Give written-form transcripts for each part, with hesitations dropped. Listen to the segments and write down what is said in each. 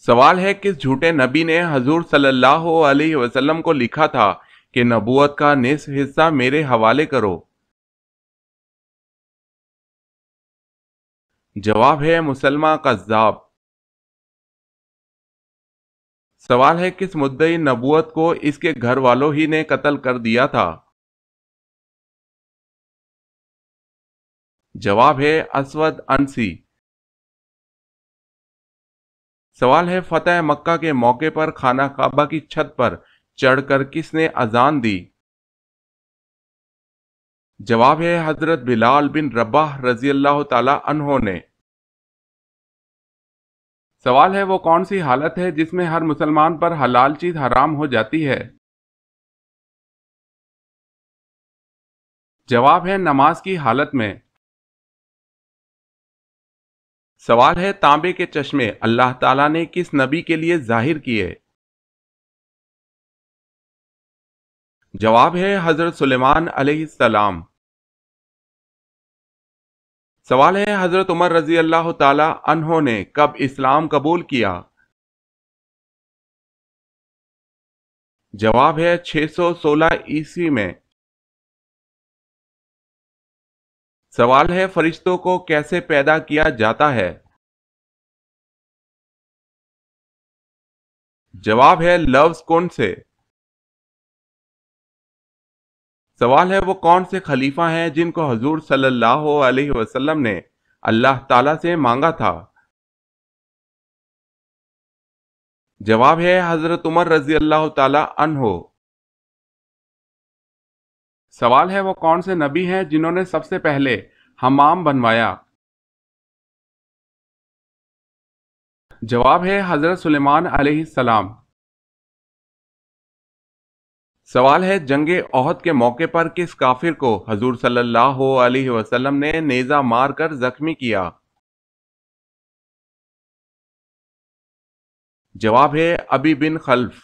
سوال ہے کس جھوٹے نبی نے حضور صلی اللہ علیہ وسلم کو لکھا تھا کہ نبوت کا نصف حصہ میرے حوالے کرو؟ جواب ہے مسلمہ کذاب۔ سوال ہے کس مدعی نبوت کو اس کے گھر والوں ہی نے قتل کر دیا تھا؟ جواب ہے اسود عنسی۔ سوال ہے فتح مکہ کے موقع پر خانہ کعبہ کی چھت پر چڑھ کر کس نے اذان دی؟ جواب ہے حضرت بلال بن رباح رضی اللہ تعالی عنہ نے۔ سوال ہے وہ کون سی حالت ہے جس میں ہر مسلمان پر حلال چیز حرام ہو جاتی ہے؟ جواب ہے نماز کی حالت میں۔ سوال ہے تانبے کے چشمے اللہ تعالیٰ نے کس نبی کے لیے ظاہر کیے؟ جواب ہے حضرت سلیمان علیہ السلام۔ سوال ہے حضرت عمر رضی اللہ تعالی عنہ نے کب اسلام قبول کیا؟ جواب ہے 616 عیسوی میں۔ سوال ہے فرشتوں کو کیسے پیدا کیا جاتا ہے؟ جواب ہے لفظ کن سے۔ سوال ہے وہ کون سے خلیفہ ہیں جن کو حضور صلی اللہ علیہ وسلم نے اللہ تعالیٰ سے مانگا تھا؟ جواب ہے حضرت عمر رضی اللہ تعالی عنہ۔ سوال ہے وہ کون سے نبی ہیں جنہوں نے سب سے پہلے حمام بنوایا؟ جواب ہے حضرت سلیمان علیہ السلام۔ سوال ہے جنگ احد کے موقع پر کس کافر کو حضور صلی اللہ علیہ وسلم نے نیزہ مار کر زخمی کیا؟ جواب ہے ابی بن خلف۔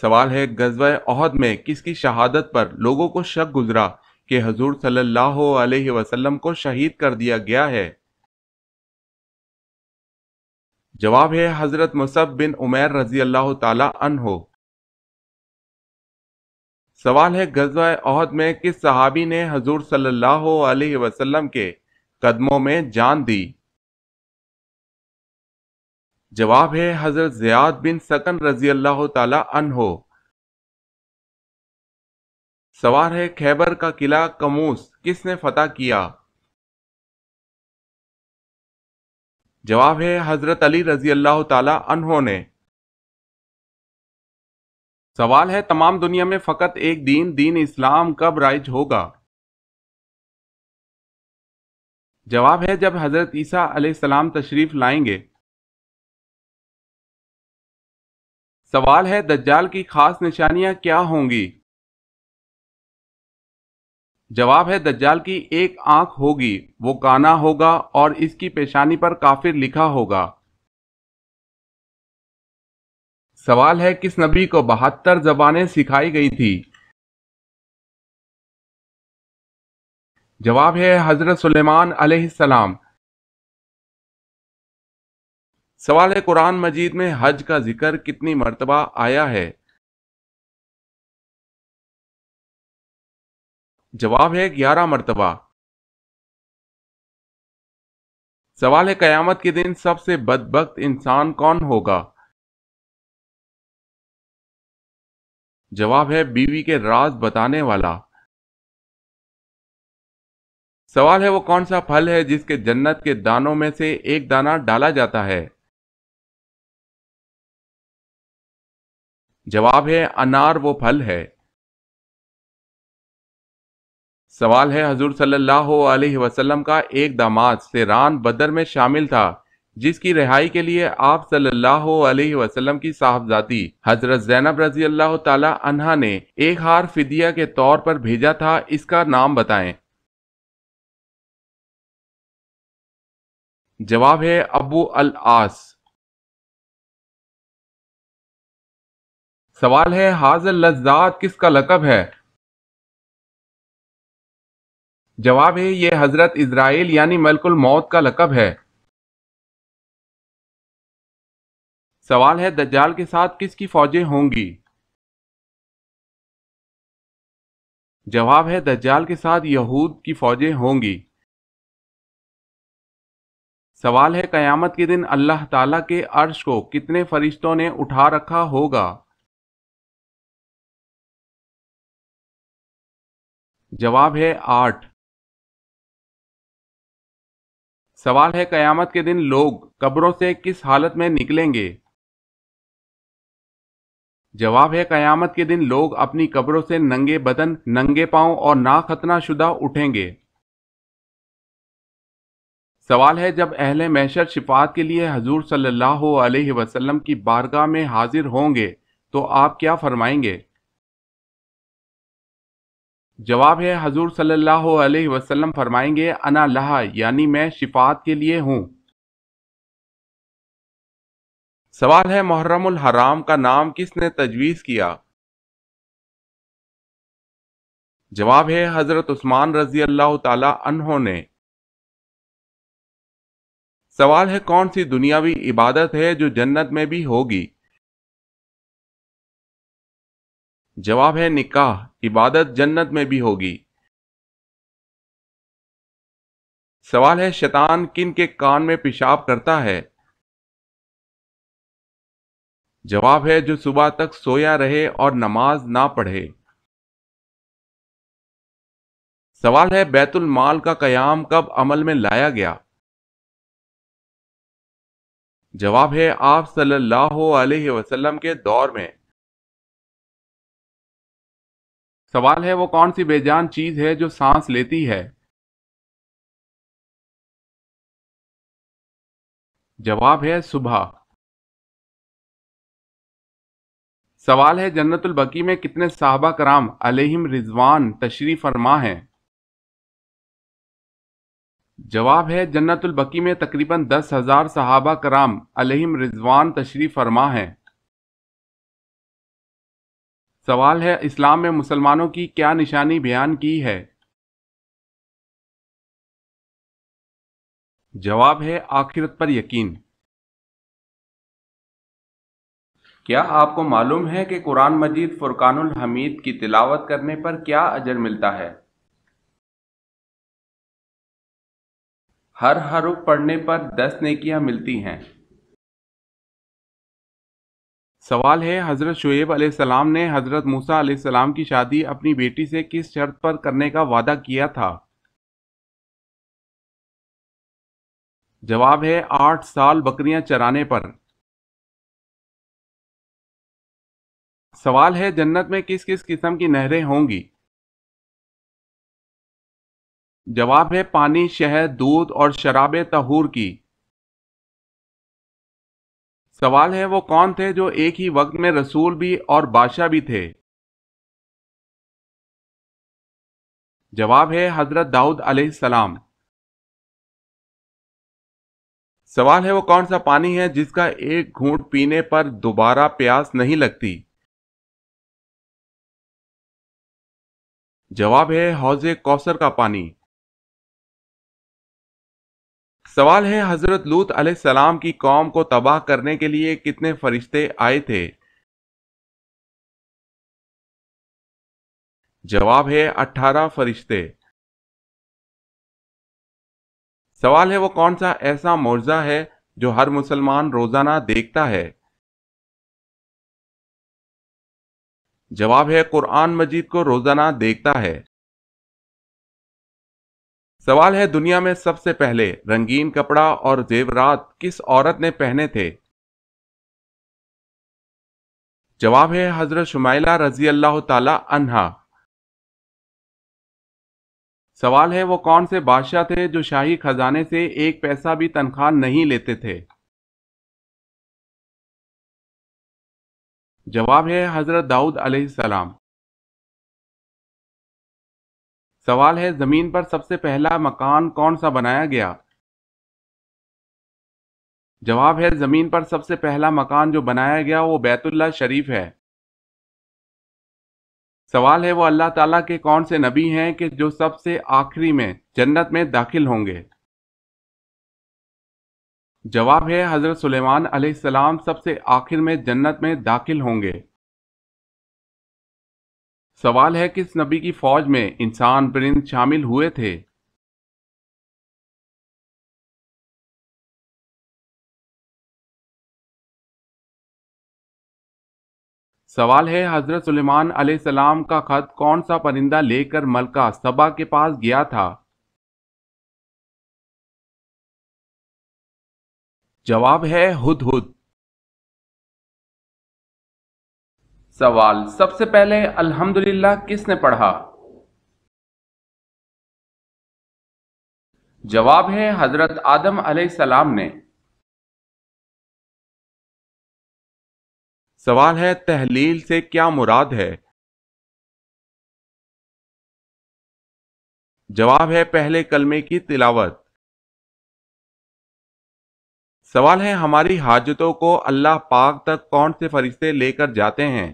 سوال ہے غزوہ احد میں کس کی شہادت پر لوگوں کو شک گزرا کہ حضور صلی اللہ علیہ وسلم کو شہید کر دیا گیا ہے؟ جواب ہے حضرت مصعب بن عمیر رضی اللہ تعالی عنہ۔ سوال ہے غزوہ احد میں کس صحابی نے حضور صلی اللہ علیہ وسلم کے قدموں میں جان دی؟ جواب ہے حضرت زیاد بن سکن رضی اللہ تعالی عنہ۔ سوال ہے خیبر کا قلعہ کموس کس نے فتح کیا؟ جواب ہے حضرت علی رضی اللہ تعالی عنہ نے۔ سوال ہے تمام دنیا میں فقط ایک دین اسلام کب رائج ہوگا؟ جواب ہے جب حضرت عیسیٰ علیہ السلام تشریف لائیں گے۔ سوال ہے دجال کی خاص نشانیاں کیا ہوں گی؟ جواب ہے دجال کی ایک آنکھ ہوگی، وہ کانا ہوگا اور اس کی پیشانی پر کافر لکھا ہوگا۔ سوال ہے کس نبی کو 72 زبانیں سکھائی گئی تھی؟ جواب ہے حضرت سلیمان علیہ السلام۔ سوال ہے قرآن مجید میں حج کا ذکر کتنی مرتبہ آیا ہے؟ جواب ہے 11 مرتبہ۔ سوال ہے قیامت کے دن سب سے بدبخت انسان کون ہوگا؟ جواب ہے بیوی کے راز بتانے والا۔ سوال ہے وہ کون سا پھل ہے جس کے جنت کے دانوں میں سے ایک دانہ ڈالا جاتا ہے؟ جواب ہے انار وہ پھل ہے۔ سوال ہے حضور صلی اللہ علیہ وسلم کا ایک داماد سیران بدر میں شامل تھا جس کی رہائی کے لیے آپ صلی اللہ علیہ وسلم کی صاحبزادی حضرت زینب رضی اللہ تعالی عنہا نے ایک ہار فدیہ کے طور پر بھیجا تھا، اس کا نام بتائیں۔ جواب ہے ابو العاص۔ سوال ہے حاضر لذات کس کا لقب ہے؟ جواب ہے یہ حضرت اسرائیل یعنی ملک الموت کا لقب ہے۔ سوال ہے دجال کے ساتھ کس کی فوجیں ہوں گی؟ جواب ہے دجال کے ساتھ یہود کی فوجیں ہوں گی۔ سوال ہے قیامت کے دن اللہ تعالیٰ کے عرش کو کتنے فرشتوں نے اٹھا رکھا ہوگا؟ جواب ہے 8۔ سوال ہے قیامت کے دن لوگ قبروں سے کس حالت میں نکلیں گے؟ جواب ہے قیامت کے دن لوگ اپنی قبروں سے ننگے بدن، ننگے پاؤں اور ناختنہ شدہ اٹھیں گے۔ سوال ہے جب اہل محشر شفاعت کے لیے حضور صلی اللہ علیہ وسلم کی بارگاہ میں حاضر ہوں گے تو آپ کیا فرمائیں گے؟ جواب ہے حضور صلی اللہ علیہ وسلم فرمائیں گے انا لہا، یعنی میں شفاعت کے لیے ہوں۔ سوال ہے محرم الحرام کا نام کس نے تجویز کیا؟ جواب ہے حضرت عثمان رضی اللہ تعالی عنہ نے۔ سوال ہے کون سی دنیاوی عبادت ہے جو جنت میں بھی ہوگی؟ جواب ہے نکاح، عبادت جنت میں بھی ہوگی۔ سوال ہے شیطان کن کے کان میں پیشاب کرتا ہے؟ جواب ہے جو صبح تک سویا رہے اور نماز نہ پڑھے۔ سوال ہے بیت المال کا قیام کب عمل میں لایا گیا؟ جواب ہے آپ صلی اللہ علیہ وسلم کے دور میں۔ سوال ہے وہ کون سی بے جان چیز ہے جو سانس لیتی ہے؟ جواب ہے صبح۔ سوال ہے جنت البقیع میں کتنے صحابہ کرام علیہم رضوان تشریف فرما ہیں؟ جواب ہے جنت البقیع میں تقریباً 10,000 صحابہ کرام علیہم رضوان تشریف فرما ہیں۔ سوال ہے اسلام میں مسلمانوں کی کیا نشانی بیان کی ہے؟ جواب ہے آخرت پر یقین۔ کیا آپ کو معلوم ہے کہ قرآن مجید فرقان الحمید کی تلاوت کرنے پر کیا اجر ملتا ہے؟ ہر حرف پڑھنے پر 10 نیکیاں ملتی ہیں۔ سوال ہے حضرت شعیب علیہ السلام نے حضرت موسیٰ علیہ السلام کی شادی اپنی بیٹی سے کس شرط پر کرنے کا وعدہ کیا تھا؟ جواب ہے 8 سال بکریاں چرانے پر۔ سوال ہے جنت میں کس کس قسم کی نہریں ہوں گی؟ جواب ہے پانی، شہد، دودھ اور شراب طہور کی۔ سوال ہے وہ کون تھے جو ایک ہی وقت میں رسول بھی اور بادشاہ بھی تھے؟ جواب ہے حضرت داؤد علیہ السلام۔ سوال ہے وہ کون سا پانی ہے جس کا ایک گھونٹ پینے پر دوبارہ پیاس نہیں لگتی؟ جواب ہے حوض کوثر کا پانی۔ سوال ہے حضرت لوط علیہ السلام کی قوم کو تباہ کرنے کے لیے کتنے فرشتے آئے تھے؟ جواب ہے 18 فرشتے۔ سوال ہے وہ کون سا ایسا معجزہ ہے جو ہر مسلمان روزانہ دیکھتا ہے؟ جواب ہے قرآن مجید کو روزانہ دیکھتا ہے۔ سوال ہے دنیا میں سب سے پہلے رنگین کپڑا اور زیورات کس عورت نے پہنے تھے؟ جواب ہے حضرت شمائلہ رضی اللہ تعالی عنہا۔ سوال ہے وہ کون سے بادشاہ تھے جو شاہی خزانے سے 1 پیسہ بھی تنخواہ نہیں لیتے تھے؟ جواب ہے حضرت داؤد علیہ السلام۔ سوال ہے زمین پر سب سے پہلا مکان کون سا بنایا گیا؟ جواب ہے زمین پر سب سے پہلا مکان جو بنایا گیا وہ بیت اللہ شریف ہے۔ سوال ہے وہ اللہ تعالیٰ کے کون سے نبی ہیں کہ جو سب سے آخری میں جنت میں داخل ہوں گے؟ جواب ہے حضرت سلیمان علیہ السلام سب سے آخر میں جنت میں داخل ہوں گے۔ سوال ہے کس نبی کی فوج میں انسان پرند شامل ہوئے تھے؟ سوال ہے حضرت سلیمان علیہ السلام کا خط کون سا پرندہ لے کر ملکہ سبا کے پاس گیا تھا؟ جواب ہے ہدہد۔ سوال سب سے پہلے الحمدللہ کس نے پڑھا؟ جواب ہے حضرت آدم علیہ السلام نے۔ سوال ہے تحلیل سے کیا مراد ہے؟ جواب ہے پہلے کلمے کی تلاوت۔ سوال ہے ہماری حاجتوں کو اللہ پاک تک کون سے فرشتے لے کر جاتے ہیں؟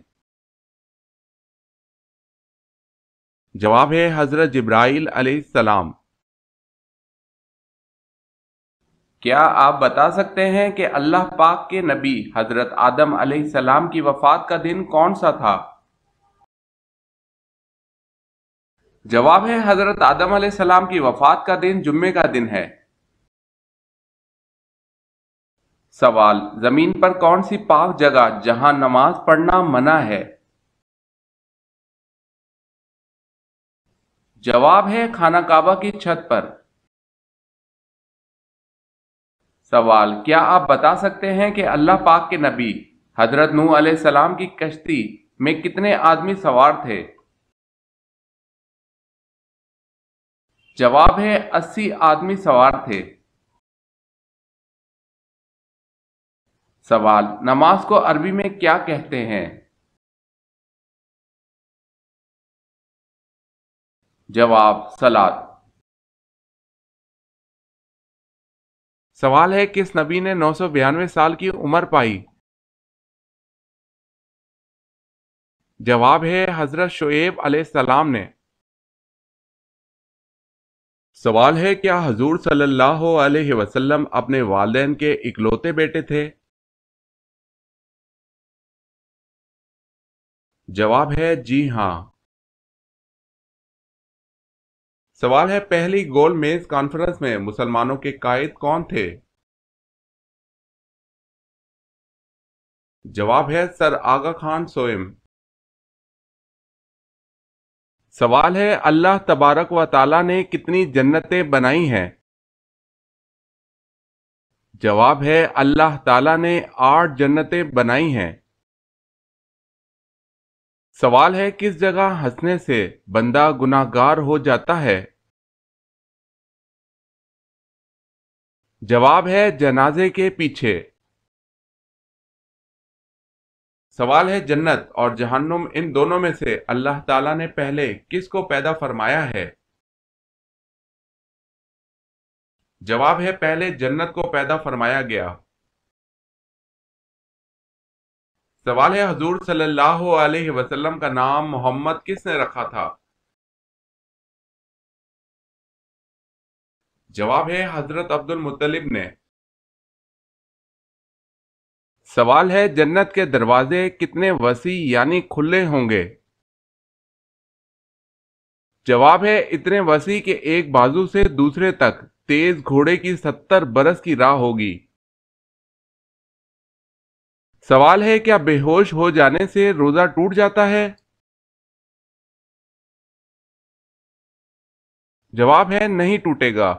جواب ہے حضرت جبرائیل علیہ السلام۔ کیا آپ بتا سکتے ہیں کہ اللہ پاک کے نبی حضرت آدم علیہ السلام کی وفات کا دن کون سا تھا؟ جواب ہے حضرت آدم علیہ السلام کی وفات کا دن جمعے کا دن ہے۔ سوال زمین پر کون سی پاک جگہ جہاں نماز پڑھنا منع ہے؟ جواب ہے خانہ کعبہ کی چھت پر۔ سوال کیا آپ بتا سکتے ہیں کہ اللہ پاک کے نبی حضرت نوح علیہ السلام کی کشتی میں کتنے آدمی سوار تھے؟ جواب ہے 80 آدمی سوار تھے۔ سوال نماز کو عربی میں کیا کہتے ہیں؟ جواب صلاۃ۔ سوال ہے کس نبی نے 992 سال کی عمر پائی؟ جواب ہے حضرت شعیب علیہ السلام نے۔ سوال ہے کیا حضور صلی اللہ علیہ وسلم اپنے والدین کے اکلوتے بیٹے تھے؟ جواب ہے جی ہاں۔ سوال ہے پہلی گول میز کانفرنس میں مسلمانوں کے قائد کون تھے؟ جواب ہے سر آغا خان سوئم۔ سوال ہے اللہ تبارک و تعالی نے کتنی جنتیں بنائی ہیں؟ جواب ہے اللہ تعالی نے 8 جنتیں بنائی ہیں۔ سوال ہے کس جگہ ہنسنے سے بندہ گناہگار ہو جاتا ہے؟ جواب ہے جنازے کے پیچھے۔ سوال ہے جنت اور جہنم ان دونوں میں سے اللہ تعالیٰ نے پہلے کس کو پیدا فرمایا ہے؟ جواب ہے پہلے جنت کو پیدا فرمایا گیا۔ سوال ہے حضور صلی اللہ علیہ وسلم کا نام محمد کس نے رکھا تھا؟ جواب ہے حضرت عبد المطلب نے۔ سوال ہے جنت کے دروازے کتنے وسیع یعنی کھلے ہوں گے؟ جواب ہے اتنے وسیع کہ ایک بازو سے دوسرے تک تیز گھوڑے کی 70 برس کی راہ ہوگی۔ سوال ہے کیا بے ہوش ہو جانے سے روزہ ٹوٹ جاتا ہے؟ جواب ہے نہیں ٹوٹے گا۔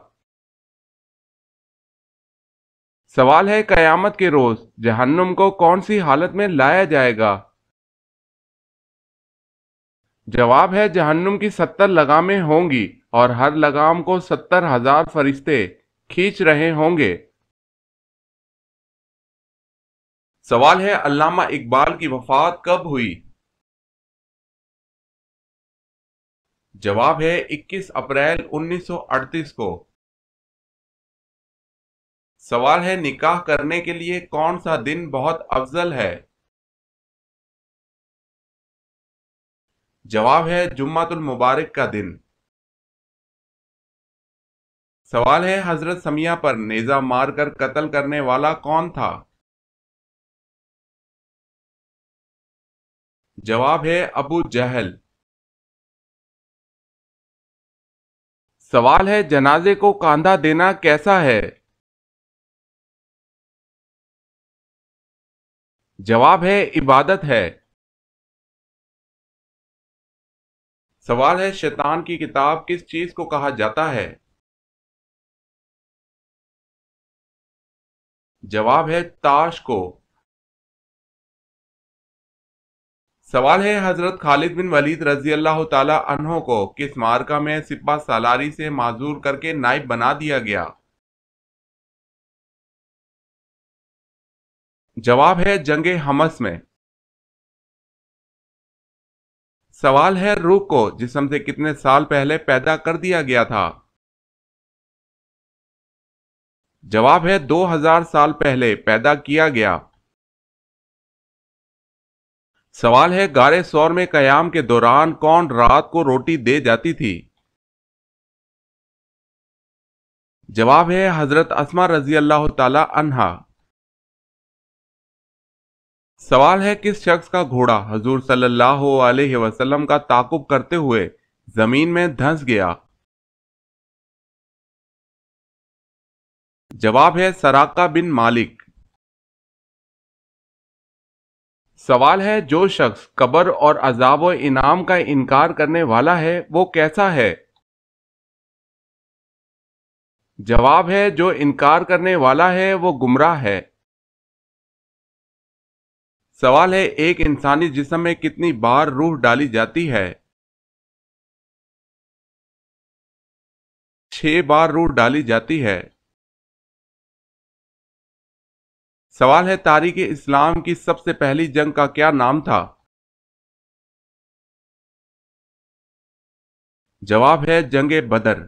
سوال ہے قیامت کے روز جہنم کو کون سی حالت میں لایا جائے گا؟ جواب ہے جہنم کی 70 لگامیں ہوں گی اور ہر لگام کو 70,000 فرشتے کھینچ رہے ہوں گے۔ سوال ہے علامہ اقبال کی وفات کب ہوئی؟ جواب ہے 21 اپریل 1938 کو۔ سوال ہے نکاح کرنے کے لیے کون سا دن بہت افضل ہے؟ جواب ہے جمعۃ المبارک کا دن۔ سوال ہے حضرت سمیہ پر نیزہ مار کر قتل کرنے والا کون تھا؟ جواب ہے ابو جہل۔ سوال ہے جنازے کو کاندھا دینا کیسا ہے؟ جواب ہے عبادت ہے۔ سوال ہے شیطان کی کتاب کس چیز کو کہا جاتا ہے؟ جواب ہے تاش کو۔ سوال ہے حضرت خالد بن ولید رضی اللہ تعالی عنہ کو کس معرکہ میں سپہ سالاری سے معذور کر کے نائب بنا دیا گیا؟ جواب ہے جنگ حمص میں۔ سوال ہے روح کو جسم سے کتنے سال پہلے پیدا کر دیا گیا تھا؟ جواب ہے 2000 سال پہلے پیدا کیا گیا۔ سوال ہے غار ثور میں قیام کے دوران کون رات کو روٹی دے جاتی تھی؟ جواب ہے حضرت اسما رضی اللہ تعالی عنہا۔ سوال ہے کس شخص کا گھوڑا حضور صلی اللہ علیہ وسلم کا تعاقب کرتے ہوئے زمین میں دھنس گیا؟ جواب ہے سراقہ بن مالک۔ سوال ہے جو شخص قبر اور عذاب و انعام کا انکار کرنے والا ہے وہ کیسا ہے؟ جواب ہے جو انکار کرنے والا ہے وہ گمراہ ہے۔ سوال ہے ایک انسانی جسم میں کتنی بار روح ڈالی جاتی ہے؟ 6 بار روح ڈالی جاتی ہے۔ سوال ہے تاریخ اسلام کی سب سے پہلی جنگ کا کیا نام تھا؟ جواب ہے جنگ بدر۔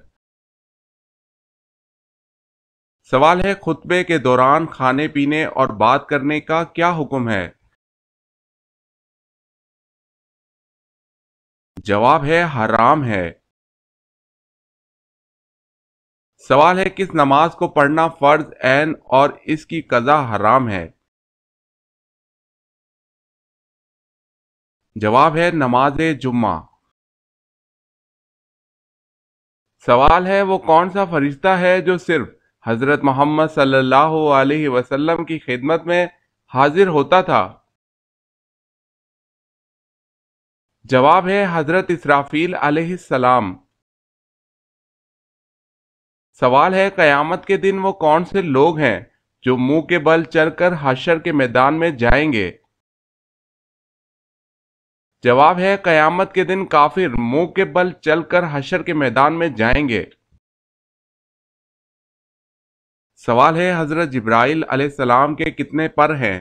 سوال ہے خطبے کے دوران کھانے پینے اور بات کرنے کا کیا حکم ہے؟ جواب ہے حرام ہے۔ سوال ہے کس نماز کو پڑھنا فرض عین اور اس کی قضا حرام ہے؟ جواب ہے نماز جمعہ۔ سوال ہے وہ کون سا فرشتہ ہے جو صرف حضرت محمد صلی اللہ علیہ وسلم کی خدمت میں حاضر ہوتا تھا؟ جواب ہے حضرت اسرافیل علیہ السلام۔ سوال ہے قیامت کے دن وہ کون سے لوگ ہیں جو منہ کے بل چل کر حشر کے میدان میں جائیں گے؟ جواب ہے قیامت کے دن کافر منہ کے بل چل کر حشر کے میدان میں جائیں گے۔ سوال ہے حضرت جبرائیل علیہ السلام کے کتنے پر ہیں؟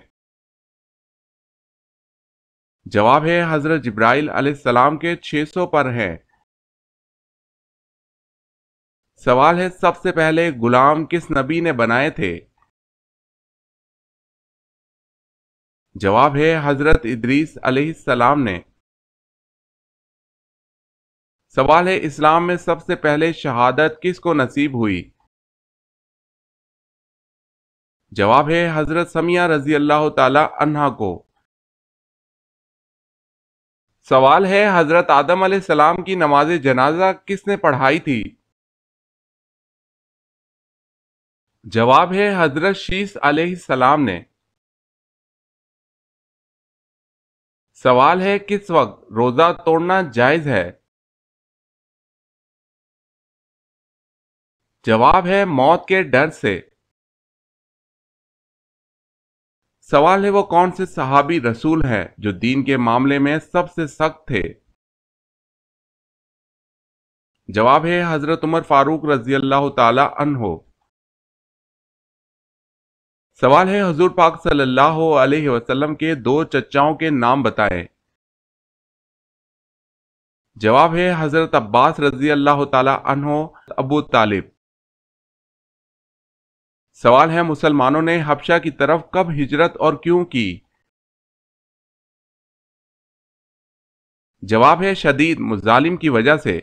جواب ہے حضرت جبرائیل علیہ السلام کے 600 پر ہیں۔ سوال ہے سب سے پہلے غلام کس نبی نے بنائے تھے؟ جواب ہے حضرت ادریس علیہ السلام نے۔ سوال ہے اسلام میں سب سے پہلے شہادت کس کو نصیب ہوئی؟ جواب ہے حضرت سمیہ رضی اللہ تعالی عنہا کو۔ سوال ہے حضرت آدم علیہ السلام کی نماز جنازہ کس نے پڑھائی تھی؟ جواب ہے حضرت شیس علیہ السلام نے۔ سوال ہے کس وقت روزہ توڑنا جائز ہے؟ جواب ہے موت کے ڈر سے۔ سوال ہے وہ کون سے صحابی رسول ہیں جو دین کے معاملے میں سب سے سخت تھے؟ جواب ہے حضرت عمر فاروق رضی اللہ تعالی عنہ۔ سوال ہے حضور پاک صلی اللہ علیہ وسلم کے 2 چچاؤں کے نام بتائیں۔ جواب ہے حضرت عباس رضی اللہ تعالی عنہ، ابو طالب۔ سوال ہے مسلمانوں نے حبشہ کی طرف کب ہجرت اور کیوں کی؟ جواب ہے شدید مظالم کی وجہ سے۔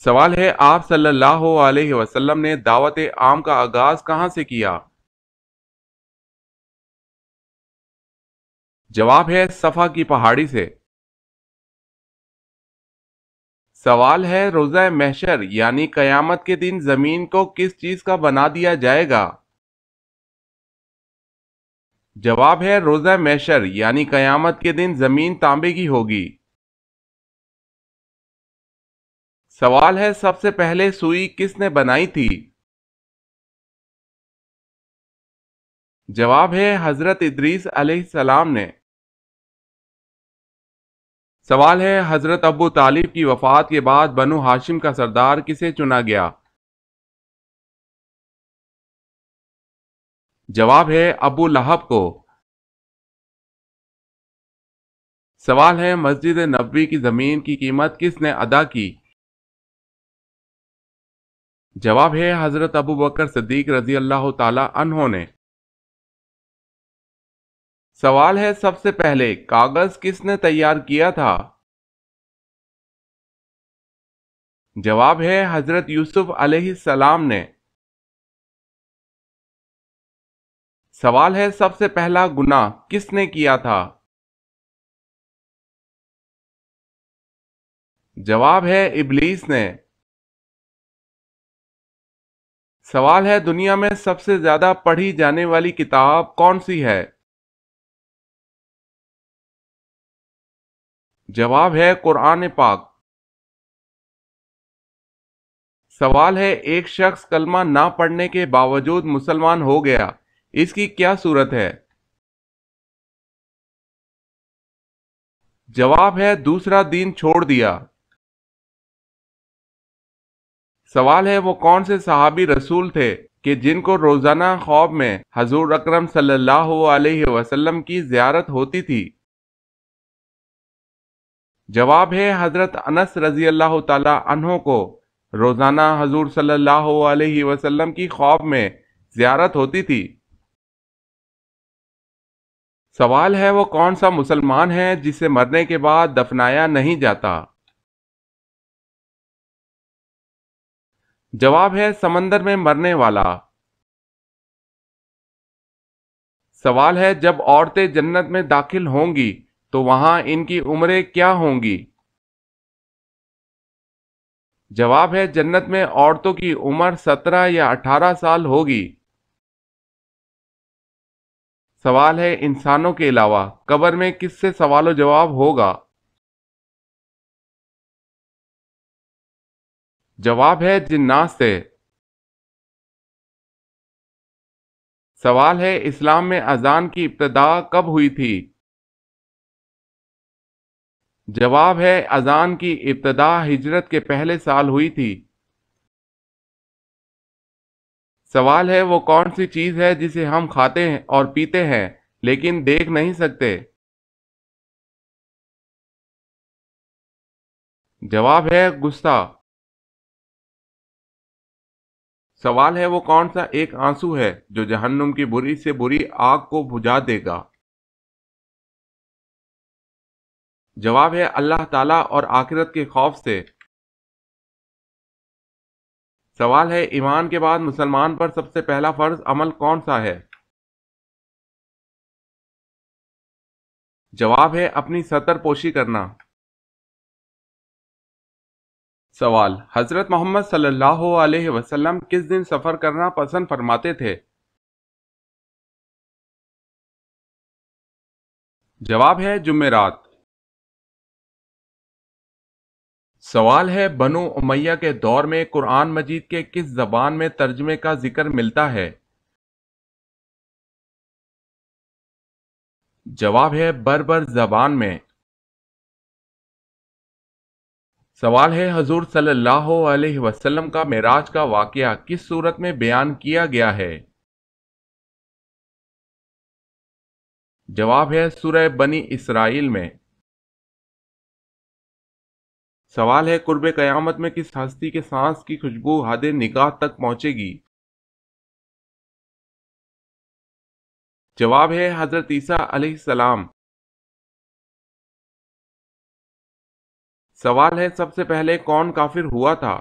سوال ہے آپ صلی اللہ علیہ وسلم نے دعوت عام کا آغاز کہاں سے کیا؟ جواب ہے صفا کی پہاڑی سے۔ سوال ہے روزہ محشر یعنی قیامت کے دن زمین کو کس چیز کا بنا دیا جائے گا؟ جواب ہے روزہ محشر یعنی قیامت کے دن زمین تانبے کی ہوگی۔ سوال ہے سب سے پہلے سوئی کس نے بنائی تھی؟ جواب ہے حضرت ادریس علیہ السلام نے۔ سوال ہے حضرت ابو طالب کی وفات کے بعد بنو ہاشم کا سردار کسے چنا گیا؟ جواب ہے ابو لہب کو۔ سوال ہے مسجد نبوی کی زمین کی قیمت کس نے ادا کی؟ جواب ہے حضرت ابو بکر صدیق رضی اللہ تعالی عنہ نے۔ سوال ہے سب سے پہلے کاغذ کس نے تیار کیا تھا؟ جواب ہے حضرت یوسف علیہ السلام نے۔ سوال ہے سب سے پہلا گناہ کس نے کیا تھا؟ جواب ہے ابلیس نے۔ سوال ہے دنیا میں سب سے زیادہ پڑھی جانے والی کتاب کون سی ہے؟ جواب ہے قرآن پاک۔ سوال ہے ایک شخص کلمہ نہ پڑھنے کے باوجود مسلمان ہو گیا، اس کی کیا صورت ہے؟ جواب ہے دوسرا دین چھوڑ دیا۔ سوال ہے وہ کون سے صحابی رسول تھے کہ جن کو روزانہ خواب میں حضور اکرم صلی اللہ علیہ وسلم کی زیارت ہوتی تھی؟ جواب ہے حضرت انس رضی اللہ تعالی عنہ کو روزانہ حضور صلی اللہ علیہ وسلم کی خواب میں زیارت ہوتی تھی۔ سوال ہے وہ کون سا مسلمان ہے جسے مرنے کے بعد دفنایا نہیں جاتا؟ جواب ہے سمندر میں مرنے والا۔ سوال ہے جب عورتیں جنت میں داخل ہوں گی تو وہاں ان کی عمریں کیا ہوں گی؟ جواب ہے جنت میں عورتوں کی عمر 17 یا 18 سال ہوگی۔ سوال ہے انسانوں کے علاوہ قبر میں کس سے سوال و جواب ہوگا؟ جواب ہے جنات سے۔ سوال ہے اسلام میں اذان کی ابتدا کب ہوئی تھی؟ جواب ہے اذان کی ابتدا ہجرت کے پہلے سال ہوئی تھی۔ سوال ہے وہ کون سی چیز ہے جسے ہم کھاتے ہیں اور پیتے ہیں لیکن دیکھ نہیں سکتے؟ جواب ہے غصہ۔ سوال ہے وہ کون سا ایک آنسو ہے جو جہنم کی بری سے بری آگ کو بجھا دے گا؟ جواب ہے اللہ تعالیٰ اور آخرت کے خوف سے۔ سوال ہے ایمان کے بعد مسلمان پر سب سے پہلا فرض عمل کون سا ہے؟ جواب ہے اپنی ستر پوشی کرنا۔ سوال حضرت محمد صلی اللہ علیہ وسلم کس دن سفر کرنا پسند فرماتے تھے؟ جواب ہے جمعرات۔ سوال ہے بنو امیہ کے دور میں قرآن مجید کے کس زبان میں ترجمے کا ذکر ملتا ہے؟ جواب ہے بربر زبان میں۔ سوال ہے حضور صلی اللہ علیہ وسلم کا معراج کا واقعہ کس صورت میں بیان کیا گیا ہے؟ جواب ہے سورہ بنی اسرائیل میں۔ سوال ہے قرب قیامت میں کس ہستی کے سانس کی خوشبو حد نگاہ تک پہنچے گی؟ جواب ہے حضرت عیسیٰ علیہ السلام۔ سوال ہے سب سے پہلے کون کافر ہوا تھا؟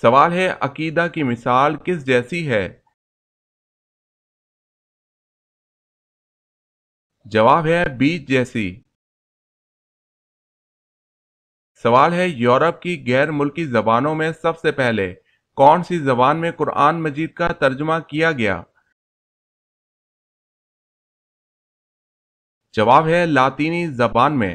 سوال ہے عقیدہ کی مثال کس جیسی ہے؟ جواب ہے بیج جیسی۔ سوال ہے یورپ کی غیر ملکی زبانوں میں سب سے پہلے کون سی زبان میں قرآن مجید کا ترجمہ کیا گیا؟ جواب ہے لاطینی زبان میں۔